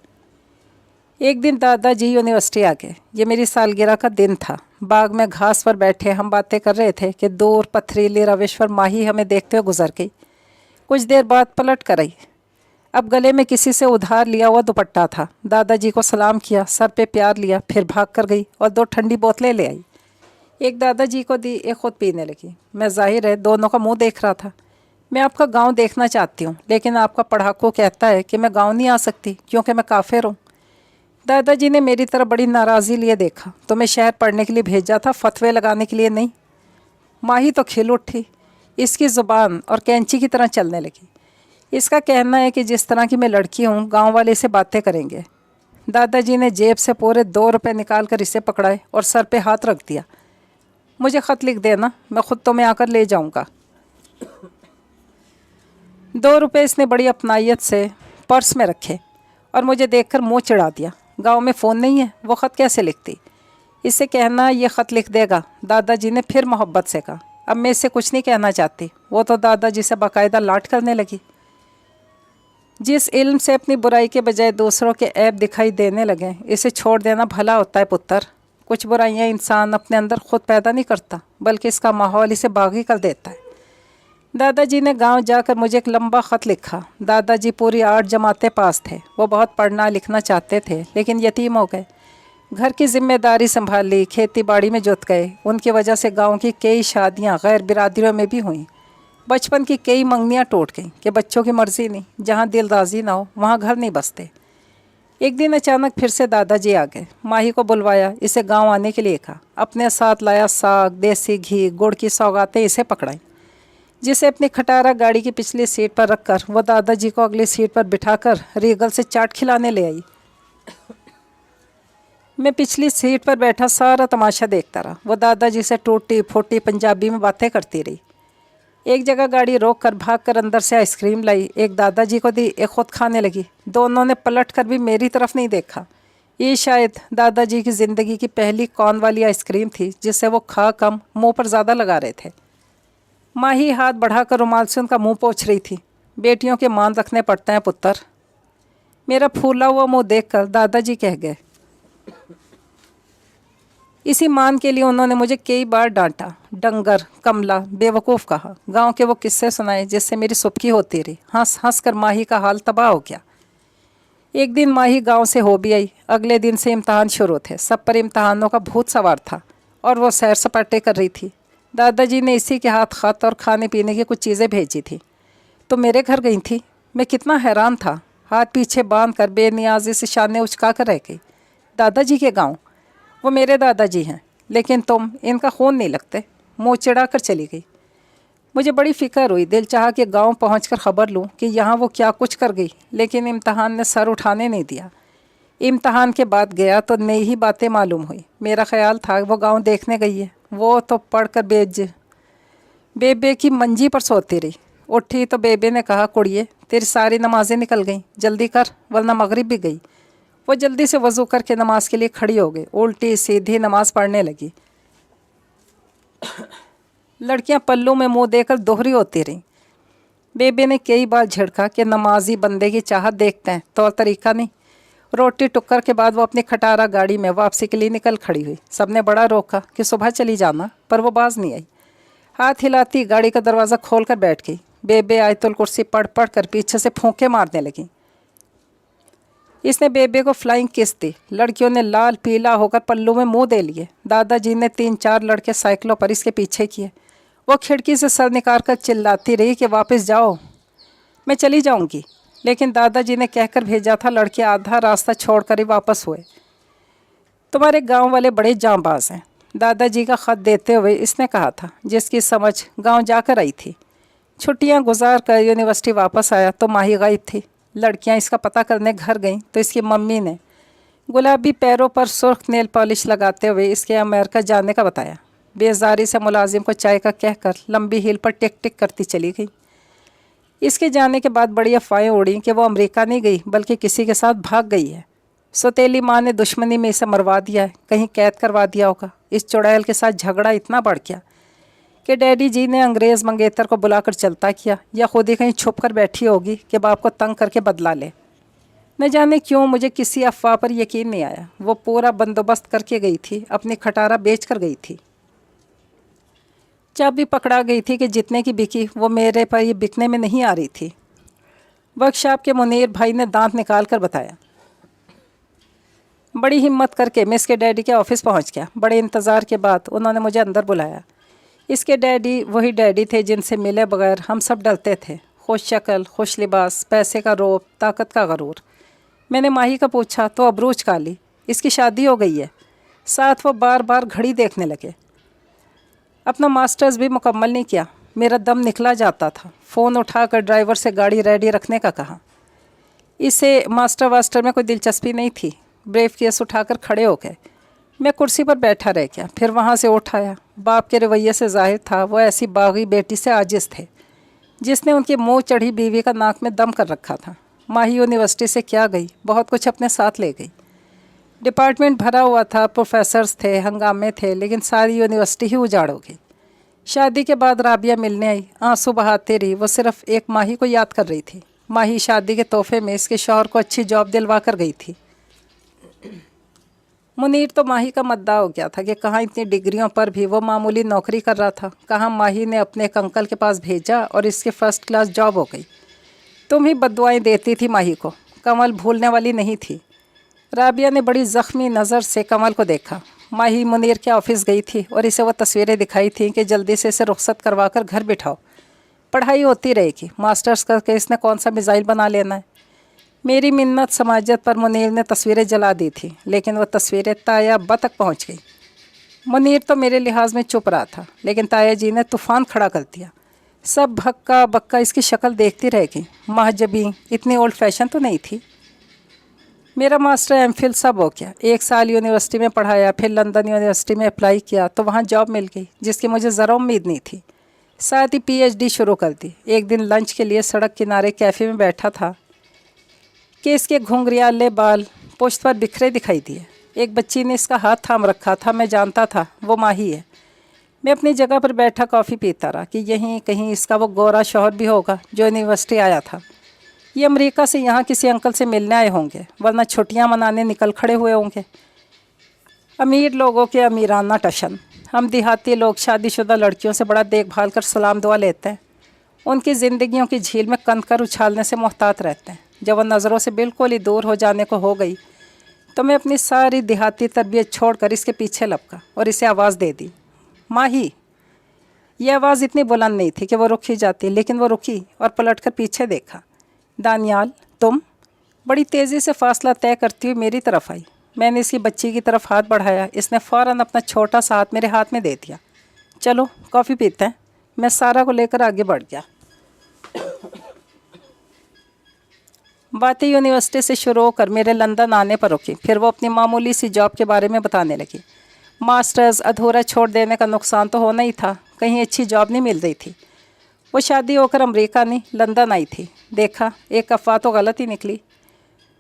एक दिन दादाजी यूनिवर्सिटी आ गए। ये मेरी सालगिरह का दिन था। बाग में घास पर बैठे हम बातें कर रहे थे कि दूर पथरीली रामेश्वर माही हमें देखते हुए गुजर गई। कुछ देर बाद पलट कर आई। अब गले में किसी से उधार लिया हुआ दुपट्टा था। दादाजी को सलाम किया, सर पे प्यार लिया, फिर भाग कर गई और 2 ठंडी बोतलें ले आई। एक दादाजी को दी, एक खुद पीने लगी। मैं जाहिर है दोनों का मुंह देख रहा था। मैं आपका गांव देखना चाहती हूँ, लेकिन आपका पढ़ाकू कहता है कि मैं गांव नहीं आ सकती क्योंकि मैं काफिर हूँ। दादाजी ने मेरी तरफ बड़ी नाराज़ी लिए देखा। तो मैं शहर पढ़ने के लिए भेजा था, फतवे लगाने के लिए नहीं। माही तो खिल उठी। इसकी ज़ुबान और कैंची की तरह चलने लगी। इसका कहना है कि जिस तरह की मैं लड़की हूँ गांव वाले इसे बातें करेंगे। दादाजी ने जेब से पूरे 2 रुपये निकाल कर इसे पकड़ाए और सर पे हाथ रख दिया। मुझे ख़त लिख देना, मैं ख़ुद तुम्हें आकर ले जाऊँगा। 2 रुपये इसने बड़ी अपनायत से पर्स में रखे और मुझे देखकर मुंह चिढ़ा दिया। गांव में फ़ोन नहीं है, वो ख़त कैसे लिखती? इससे कहना ये ख़त लिख देगा। दादाजी ने फिर मोहब्बत से कहा। अब मैं इससे कुछ नहीं कहना चाहती। वो तो दादाजी से बाकायदा लाट करने लगी। जिस इल्म से अपनी बुराई के बजाय दूसरों के ऐब दिखाई देने लगे, इसे छोड़ देना भला होता है पुत्र। कुछ बुराइयां इंसान अपने अंदर खुद पैदा नहीं करता, बल्कि इसका माहौल इसे बागी कर देता है। दादाजी ने गांव जाकर मुझे एक लंबा ख़त लिखा। दादाजी पूरी 8 जमातें पास थे। वो बहुत पढ़ना लिखना चाहते थे, लेकिन यतीम हो गए। घर की जिम्मेदारी संभाल ली, खेती बाड़ी में जुट गए। उनकी वजह से गांव की कई शादियां गैर बिरादरियों में भी हुईं। बचपन की कई मंगनियां टूट गईं कि बच्चों की मर्ज़ी नहीं, जहां दिल राज़ी ना हो वहां घर नहीं बसते। एक दिन अचानक फिर से दादाजी आ गए। माही को बुलवाया, इसे गांव आने के लिए कहा। अपने साथ लाया साग, देसी घी, गुड़ की सौगातें इसे पकड़ाई, जिसे अपनी खटारा गाड़ी की पिछली सीट पर रखकर वो दादाजी को अगली सीट पर बिठाकर रीगल से चाट खिलाने ले आई। मैं पिछली सीट पर बैठा सारा तमाशा देखता रहा। वो दादाजी से टूटी फूटी पंजाबी में बातें करती रही। एक जगह गाड़ी रोक कर भाग कर अंदर से आइसक्रीम लाई, एक दादाजी को दी, एक खुद खाने लगी। दोनों ने पलट कर भी मेरी तरफ नहीं देखा। ये शायद दादाजी की ज़िंदगी की पहली कौन वाली आइसक्रीम थी, जिससे वो खा कम मुंह पर ज़्यादा लगा रहे थे। माही हाथ बढ़ाकर रुमाल से उनका मुंह पोंछ रही थी। बेटियों के मान रखने पड़ते हैं पुत्र। मेरा फूला हुआ मुंह देखकर दादाजी कह गए। इसी मान के लिए उन्होंने मुझे कई बार डांटा, डंगर, कमला, बेवकूफ़ कहा। गांव के वो किस्से सुनाए जिससे मेरी सुबकी होती रही। हंस हंस कर माही का हाल तबाह हो गया। एक दिन माही गांव से हो भी आई। अगले दिन से इम्तहान शुरू थे। सब पर इम्तहानों का भूत सवार था और वो सैर सपाटे कर रही थी। दादाजी ने इसी के हाथ खत और खाने पीने की कुछ चीज़ें भेजी थी। तो मेरे घर गई थी। मैं कितना हैरान था। हाथ पीछे बांध कर बेनियाजी से शाने उचका कर रह गई। दादाजी के गांव, वो मेरे दादाजी हैं, लेकिन तुम इनका खून नहीं लगते। मुँह चिढ़ा कर चली गई। मुझे बड़ी फ़िक्र हुई। दिल चाहा कि गांव पहुंचकर ख़बर लूं कि यहाँ वो क्या कुछ कर गई, लेकिन इम्तहान ने सर उठाने नहीं दिया। इम्तहान के बाद गया तो नई ही बातें मालूम हुई। मेरा ख्याल था वो गांव देखने गई है। वो तो पढ़ कर बेबे की मंजी पर सोती रही। उठी तो बेबे ने कहा, कुड़िए तेरी सारी नमाज़ें निकल गईं, जल्दी कर वरना मगरिब भी गई। वो जल्दी से वज़ू करके नमाज के लिए खड़ी हो गई। उल्टी सीधी नमाज पढ़ने लगी। लड़कियां पल्लू में मुंह देकर दोहरी होती रहीं। बेबे ने कई बार झिड़का कि नमाजी बंदे की चाहत देखते हैं, तौर तरीका नहीं। रोटी टुक्कर के बाद वो अपनी खटारा गाड़ी में वापसी के लिए निकल खड़ी हुई। सबने बड़ा रोका कि सुबह चली जाना, पर वो बाज नहीं आई। हाथ हिलाती गाड़ी का दरवाज़ा खोल कर बैठ गई। बेबे आयतुल कुर्सी पढ़ पढ़ कर पीछे से फूंके मारने लगी। इसने बेबे को फ्लाइंग किस दी। लड़कियों ने लाल पीला होकर पल्लू में मुंह दे लिए। दादाजी ने 3-4 लड़के साइकिलों पर इसके पीछे किए। वो खिड़की से सर निकाल कर चिल्लाती रही कि वापस जाओ, मैं चली जाऊंगी। लेकिन दादाजी ने कहकर भेजा था, लड़के आधा रास्ता छोड़कर ही वापस हुए। तुम्हारे गांव वाले बड़े जांबाज हैं। दादा जी का ख़त देते हुए इसने कहा था, जिसकी समझ गांव जाकर आई थी। छुट्टियां गुजार कर यूनिवर्सिटी वापस आया तो माही गायब थी। लड़कियां इसका पता करने घर गईं तो इसकी मम्मी ने गुलाबी पैरों पर सुर्ख नेल पॉलिश लगाते हुए इसके अमेरिका जाने का बताया। बेजारी से मुलाजिम को चाय का कहकर लंबी हील पर टिक टिक करती चली गई। इसके जाने के बाद बड़ी अफवाहें उड़ी कि वो अमेरिका नहीं गई बल्कि किसी के साथ भाग गई है। सौतेली माँ ने दुश्मनी में इसे मरवा दिया है, कहीं कैद करवा दिया होगा। इस चुड़ैल के साथ झगड़ा इतना बढ़ गया कि डैडी जी ने अंग्रेज़ मंगेतर को बुलाकर चलता किया, या खुद ही कहीं छुप कर बैठी होगी कि बाप को तंग करके बदला ले। न जाने क्यों मुझे किसी अफवाह पर यकीन नहीं आया। वो पूरा बंदोबस्त करके गई थी, अपनी खटारा बेच कर गई थी। जब भी पकड़ा गई थी कि जितने की बिकी वो मेरे पर ये बिकने में नहीं आ रही थी। वर्कशॉप के मुनीर भाई ने दांत निकाल कर बताया। बड़ी हिम्मत करके मैं इसके डैडी के ऑफिस पहुंच गया। बड़े इंतज़ार के बाद उन्होंने मुझे अंदर बुलाया। इसके डैडी वही डैडी थे जिनसे मिले बगैर हम सब डरते थे। खुश शक्ल, खुश लिबास, पैसे का रौब, ताकत का गरूर। मैंने माही का पूछा तो अबरूज काली, इसकी शादी हो गई है। साथ वो बार बार घड़ी देखने लगे। अपना मास्टर्स भी मुकम्मल नहीं किया। मेरा दम निकला जाता था। फ़ोन उठाकर ड्राइवर से गाड़ी रेडी रखने का कहा। इसे मास्टर वास्टर में कोई दिलचस्पी नहीं थी। ब्रीफ केस उठाकर खड़े हो गए। मैं कुर्सी पर बैठा रह गया, फिर वहाँ से उठ आया। बाप के रवैये से जाहिर था वो ऐसी बागी बेटी से आजिज़ थे जिसने उनकी मुँह चढ़ी बीवी का नाक में दम कर रखा था। माही यूनिवर्सिटी से क्या गई, बहुत कुछ अपने साथ ले गई। डिपार्टमेंट भरा हुआ था, प्रोफेसर्स थे, हंगामे थे, लेकिन सारी यूनिवर्सिटी ही उजाड़ हो गई। शादी के बाद राबिया मिलने आई, आंसू बहाते रही। वो सिर्फ एक माही को याद कर रही थी। माही शादी के तोहफे में इसके शौहर को अच्छी जॉब दिलवा कर गई थी। मुनीर तो माही का मद्दा हो गया था कि कहाँ इतनी डिग्रियों पर भी वो मामूली नौकरी कर रहा था। कहाँ माही ने अपने एक अंकल के पास भेजा और इसके फर्स्ट क्लास जॉब हो गई। तुम ही बद्दुआएं देती थी माही को। कमल भूलने वाली नहीं थी। राबिया ने बड़ी ज़ख्मी नज़र से कमल को देखा। माही मुनीर के ऑफिस गई थी और इसे वो तस्वीरें दिखाई थी कि जल्दी से इसे रुख्सत करवा कर घर बिठाओ, पढ़ाई होती रहेगी। मास्टर्स करके इसने कौन सा मिसाइल बना लेना है। मेरी मिन्नत समाजत पर मुनीर ने तस्वीरें जला दी थी, लेकिन वह तस्वीरें ताया अब्बा तक पहुंच गई। मुनीर तो मेरे लिहाज में चुप रहा था, लेकिन ताया जी ने तूफ़ान खड़ा कर दिया। सब भक्का बक्का इसकी शक्ल देखती रह गई। महजबी इतनी ओल्ड फैशन तो नहीं थी। मेरा मास्टर एमफिल सब हो गया। 1 साल यूनिवर्सिटी में पढ़ाया, फिर लंदन यूनिवर्सिटी में अप्लाई किया तो वहाँ जॉब मिल गई जिसकी मुझे ज़रा उम्मीद नहीं थी। साथ ही पीएचडी शुरू कर दी। एक दिन लंच के लिए सड़क किनारे कैफ़े में बैठा था कि इसके घुंघरियाले बाल पुश्त पर बिखरे दिखाई दिए। एक बच्ची ने इसका हाथ थाम रखा था। मैं जानता था वो माही है। मैं अपनी जगह पर बैठा कॉफ़ी पीता रहा कि यहीं कहीं इसका वो गोरा शौहर भी होगा जो यूनिवर्सिटी आया था। ये अमेरिका से यहाँ किसी अंकल से मिलने आए होंगे, वरना छुट्टियाँ मनाने निकल खड़े हुए होंगे। अमीर लोगों के अमीराना टशन। हम देहाती लोग शादीशुदा लड़कियों से बड़ा देखभाल कर सलाम दुआ लेते हैं। उनकी ज़िंदगियों की झील में कंकर उछालने से मोहतात रहते हैं। जब वह नज़रों से बिल्कुल ही दूर हो जाने को हो गई तो मैं अपनी सारी देहाती तरबियत छोड़कर इसके पीछे लपका और इसे आवाज़ दे दी, माही। यह आवाज़ इतनी बुलंद नहीं थी कि वो रुक ही जाती, लेकिन वो रुकी और पलटकर पीछे देखा। दानियाल, तुम? बड़ी तेज़ी से फासला तय करती हुई मेरी तरफ आई। मैंने इसकी बच्ची की तरफ हाथ बढ़ाया। इसने फ़ौरन अपना छोटा सा हाथ मेरे हाथ में दे दिया। चलो कॉफ़ी पीते हैं। मैं सारा को लेकर आगे बढ़ गया। बातें यूनिवर्सिटी से शुरू होकर मेरे लंदन आने पर रुकी। फिर वो अपनी मामूली सी जॉब के बारे में बताने लगी। मास्टर्स अधूरा छोड़ देने का नुकसान तो होना ही था, कहीं अच्छी जॉब नहीं मिल रही थी। वो शादी होकर अमेरिका नहीं लंदन आई थी। देखा, एक अफवाह तो गलत ही निकली।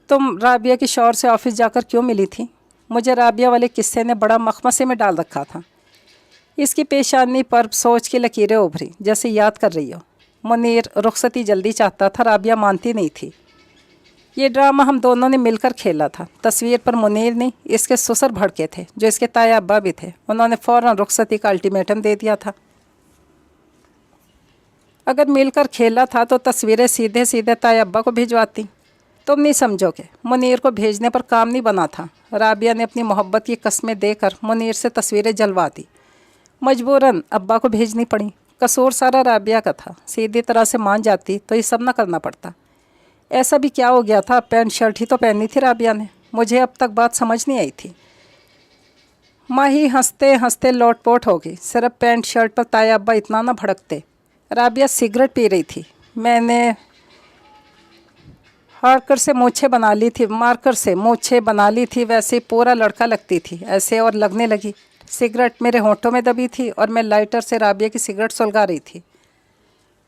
तुम राबिया के शौहर से ऑफिस जाकर क्यों मिली थी? मुझे राबिया वाले किस्से ने बड़ा मखमसे में डाल रखा था। इसकी पेशानी पर सोच की लकीरें उभरी, जैसे याद कर रही हो। मुनीर रुखसती जल्दी चाहता था, राबिया मानती नहीं थी। ये ड्रामा हम दोनों ने मिलकर खेला था। तस्वीर पर मुनीर नहीं, इसके ससुर भड़के थे जो इसके ताया अब्बा भी थे। उन्होंने फ़ौरन रुखसती का अल्टीमेटम दे दिया था। अगर मिलकर खेला था तो तस्वीरें सीधे सीधे ताया अब्बा को भिजवाती। तुम नहीं समझोगे, मुनीर को भेजने पर काम नहीं बना था। राबिया ने अपनी मोहब्बत की कस्में देकर मुनीर से तस्वीरें जलवा दी। मजबूरन अब्बा को भेजनी पड़ी। कसूर सारा राबिया का था। सीधी तरह से मान जाती तो ये सब ना करना पड़ता। ऐसा भी क्या हो गया था, पैंट शर्ट ही तो पहनी थी राबिया ने। मुझे अब तक बात समझ नहीं आई थी। माही हंसते हंसते लोटपोट हो गई। सिर्फ पैंट शर्ट पर ताए अब्बा इतना ना भड़कते। राबिया सिगरेट पी रही थी। मैंने मार्कर से मूछें बना ली थी, वैसे पूरा लड़का लगती थी, ऐसे और लगने लगी। सिगरेट मेरे होंठों में दबी थी और मैं लाइटर से राबिया की सिगरेट सुलगा रही थी।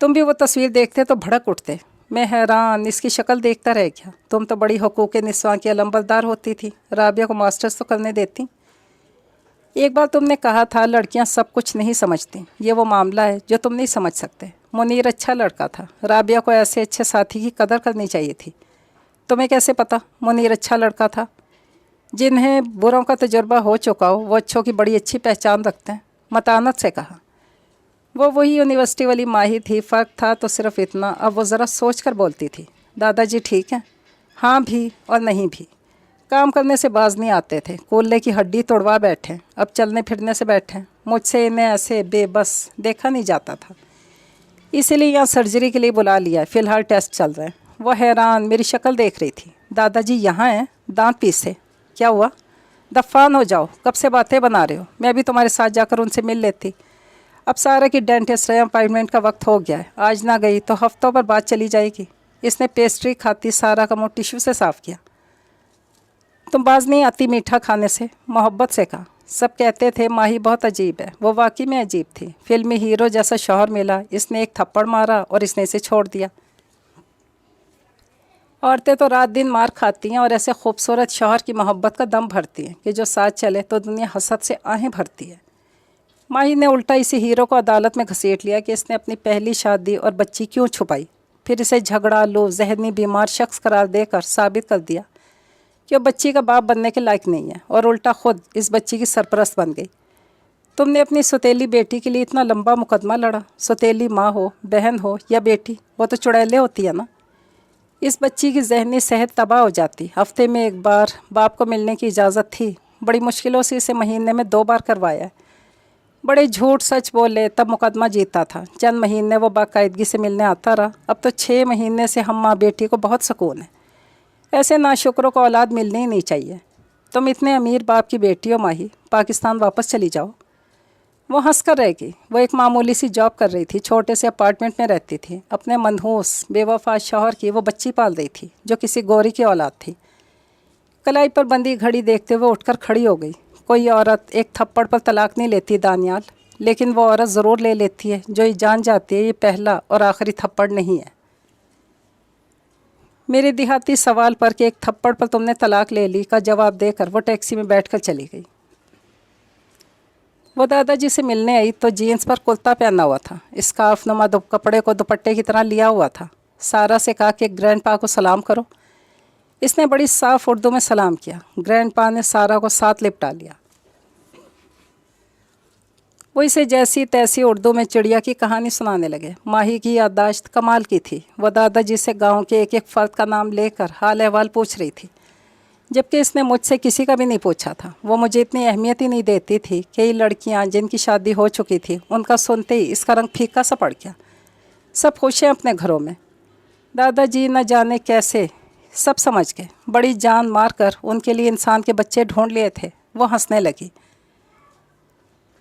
तुम भी वो तस्वीर देखते तो भड़क उठते। मैं हैरान, इसकी शक्ल देखता रह गया। तुम तो बड़ी हुकूक निस्वां की अलंबरदार होती थी, राबिया को मास्टर्स तो करने देती। एक बार तुमने कहा था लड़कियां सब कुछ नहीं समझती, ये वो मामला है जो तुम नहीं समझ सकते। मुनीर अच्छा लड़का था, राबिया को ऐसे अच्छे साथी की कदर करनी चाहिए थी। तुम्हें कैसे पता मुनीर अच्छा लड़का था? जिन्हें बुरों का तजुर्बा हो चुका हो वो अच्छों की बड़ी अच्छी पहचान रखते हैं, मतानत से कहा। वो वही यूनिवर्सिटी वाली माही थी, फ़र्क था तो सिर्फ इतना। अब वो ज़रा सोच कर बोलती थी। दादाजी ठीक हैं? हाँ भी और नहीं भी। काम करने से बाज नहीं आते थे, कोल्हे की हड्डी तोड़वा बैठे, अब चलने फिरने से बैठे। मुझसे इन्हें ऐसे बेबस देखा नहीं जाता था, इसीलिए यहाँ सर्जरी के लिए बुला लिया है। फ़िलहाल टेस्ट चल रहे हैं। वो हैरान मेरी शक्ल देख रही थी। दादाजी यहाँ हैं? दांत पीसे? क्या हुआ? दफान हो जाओ, कब से बातें बना रहे हो? मैं भी तुम्हारे साथ जाकर उनसे मिल लेती। अब सारा की डेंटिस्ट रहे, अपॉइंटमेंट का वक्त हो गया है। आज ना गई तो हफ्तों पर बात चली जाएगी। इसने पेस्ट्री खाती सारा का मुँह टिश्यू से साफ़ किया। तुम बाज नहीं आती मीठा खाने से, मोहब्बत से कहा। सब कहते थे माही बहुत अजीब है। वो वाकई में अजीब थी। फिल्मी हीरो जैसा शौहर मिला, इसने एक थप्पड़ मारा और इसने इसे छोड़ दिया। औरतें तो रात दिन मार खाती हैं और ऐसे खूबसूरत शौहर की मोहब्बत का दम भरती हैं कि जो साथ चले तो दुनिया हसद से आहें भरती है। माही ने उल्टा इसी हीरो को अदालत में घसीट लिया कि इसने अपनी पहली शादी और बच्ची क्यों छुपाई। फिर इसे झगड़ालू जहनी बीमार शख्स करार देकर साबित कर दिया कि वो बच्ची का बाप बनने के लायक नहीं है, और उल्टा खुद इस बच्ची की सरपरस्त बन गई। तुमने अपनी सौतेली बेटी के लिए इतना लंबा मुकदमा लड़ा। सौतेली माँ हो, बहन हो या बेटी, वो तो चुड़ैले होती है ना। इस बच्ची की जहनी सेहत तबाह हो जाती। हफ्ते में एक बार बाप को मिलने की इजाज़त थी, बड़ी मुश्किलों से इसे महीने में 2 बार करवाया है। बड़े झूठ सच बोले तब मुकदमा जीता था। चंद महीने वो बाकायदगी से मिलने आता रहा। अब तो 6 महीने से हम माँ बेटी को बहुत सुकून है। ऐसे नाशुक्रों को औलाद मिलनी ही नहीं चाहिए। तुम इतने अमीर बाप की बेटी हो माही, पाकिस्तान वापस चली जाओ। वो हंस कर रहेगी। वो एक मामूली सी जॉब कर रही थी, छोटे से अपार्टमेंट में रहती थी। अपने मनहूस बेवफा शौहर की वो बच्ची पाल रही थी जो किसी गोरी की औलाद थी। कलाई पर बंधी घड़ी देखते हुए उठकर खड़ी हो गई। कोई औरत एक थप्पड़ पर तलाक नहीं लेती दानियाल, लेकिन वो औरत ज़रूर ले लेती है जो ये जान जाती है ये पहला और आखिरी थप्पड़ नहीं है। मेरे देहाती सवाल पर कि एक थप्पड़ पर तुमने तलाक ले ली का जवाब देकर वो टैक्सी में बैठकर चली गई। वो दादाजी से मिलने आई तो जीन्स पर कुर्ता पहना हुआ था, स्कार्फ नुमा कपड़े को दुपट्टे की तरह लिया हुआ था। सारा से कहा कि ग्रैंड पा को सलाम करो। इसने बड़ी साफ उर्दू में सलाम किया। ग्रैंड पा ने सारा को साथ लिपटा लिया। वो इसे जैसी तैसी उर्दू में चिड़िया की कहानी सुनाने लगे। माही की याददाश्त कमाल की थी। वो दादाजी से गांव के एक एक फ़र्द का नाम लेकर हाल अहवाल पूछ रही थी, जबकि इसने मुझसे किसी का भी नहीं पूछा था। वो मुझे इतनी अहमियत ही नहीं देती थी। कई लड़कियां जिनकी शादी हो चुकी थी, उनका सुनते ही इसका रंग फीका सा पड़ गया। सब खुश हैं अपने घरों में। दादाजी न जाने कैसे सब समझ गए। बड़ी जान मार कर उनके लिए इंसान के बच्चे ढूंढ लिए थे। वो हंसने लगी।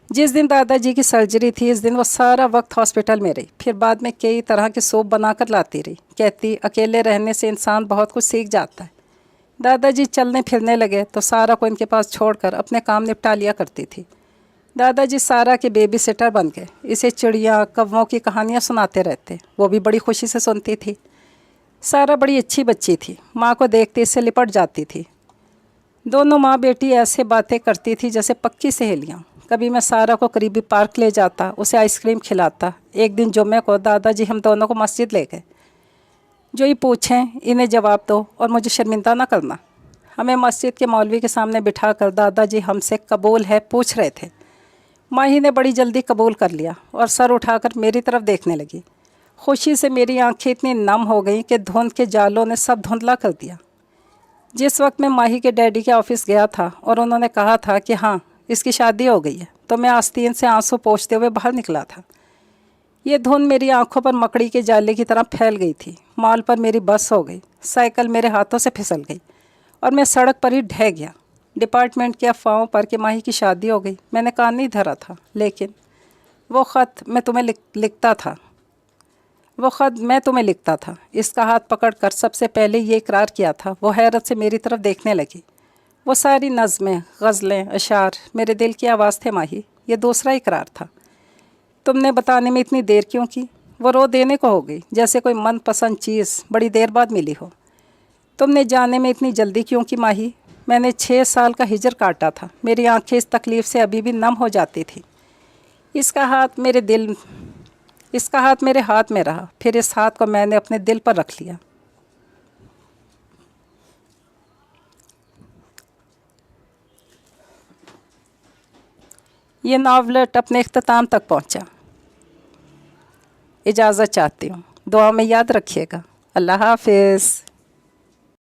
जिस दिन दादाजी की सर्जरी थी, इस दिन वो सारा वक्त हॉस्पिटल में रही। फिर बाद में कई तरह के सूप बनाकर लाती रही। कहती अकेले रहने से इंसान बहुत कुछ सीख जाता है। दादाजी चलने फिरने लगे तो सारा को इनके पास छोड़कर अपने काम निपटा लिया करती थी। दादाजी सारा के बेबी सिटर बन गए। इसे चिड़िया कौवों की कहानियाँ सुनाते रहते, वो भी बड़ी खुशी से सुनती थी। सारा बड़ी अच्छी बच्ची थी, माँ को देखते इससे लिपट जाती थी। दोनों माँ बेटी ऐसे बातें करती थी जैसे पक्की सहेलियाँ। कभी मैं सारा को करीबी पार्क ले जाता, उसे आइसक्रीम खिलाता। एक दिन जुम्मे को दादाजी हम दोनों को मस्जिद ले गए। जो ये पूछें इन्हें जवाब दो और मुझे शर्मिंदा ना करना। हमें मस्जिद के मौलवी के सामने बिठा कर दादाजी हमसे कबूल है पूछ रहे थे। माही ने बड़ी जल्दी कबूल कर लिया और सर उठाकर मेरी तरफ देखने लगी। खुशी से मेरी आंखें इतनी नम हो गईं कि धुंध के जालों ने सब धुंधला कर दिया। जिस वक्त मैं माही के डैडी के ऑफिस गया था और उन्होंने कहा था कि हाँ इसकी शादी हो गई है, तो मैं आस्तीन से आंसू पोंछते हुए बाहर निकला था। ये धुंध मेरी आंखों पर मकड़ी के जाले की तरह फैल गई थी। मॉल पर मेरी बस हो गई। साइकिल मेरे हाथों से फिसल गई और मैं सड़क पर ही ढह गया। ڈپارٹمنٹ کی افواہوں پر کہ ماہی کی شادی ہو گئی میں نے کان نہیں دھرا تھا، لیکن وہ خط میں تمہیں لکھتا تھا اس کا ہاتھ پکڑ کر سب سے پہلے یہ اقرار کیا تھا۔ وہ حیرت سے میری طرف دیکھنے لگی۔ وہ ساری نظمیں، غزلیں، اشعار میرے دل کی آواز تھے ماہی، یہ دوسرا اقرار تھا۔ تم نے بتانے میں اتنی دیر کیوں کی؟ وہ رو دینے کو ہو گئی، جیسے کوئی من پسند چیز بڑی دیر بعد ملی ہو۔ تم نے جانے میں اتنی جلدی کیوں کی ماہی؟ میں نے 6 سال کا ہجر کاٹا تھا، میری آنکھیں اس تکلیف سے ابھی بھی نم ہو جاتی تھی۔ اس کا ہاتھ میرے ہاتھ میں رہا، پھر اس ہاتھ کو میں نے اپنے دل پر رکھ لیا۔ یہ ناولٹ اپنے اختتام تک پہنچا۔ اجازت چاہتی ہوں، دعا میں یاد رکھیے گا۔ اللہ حافظ۔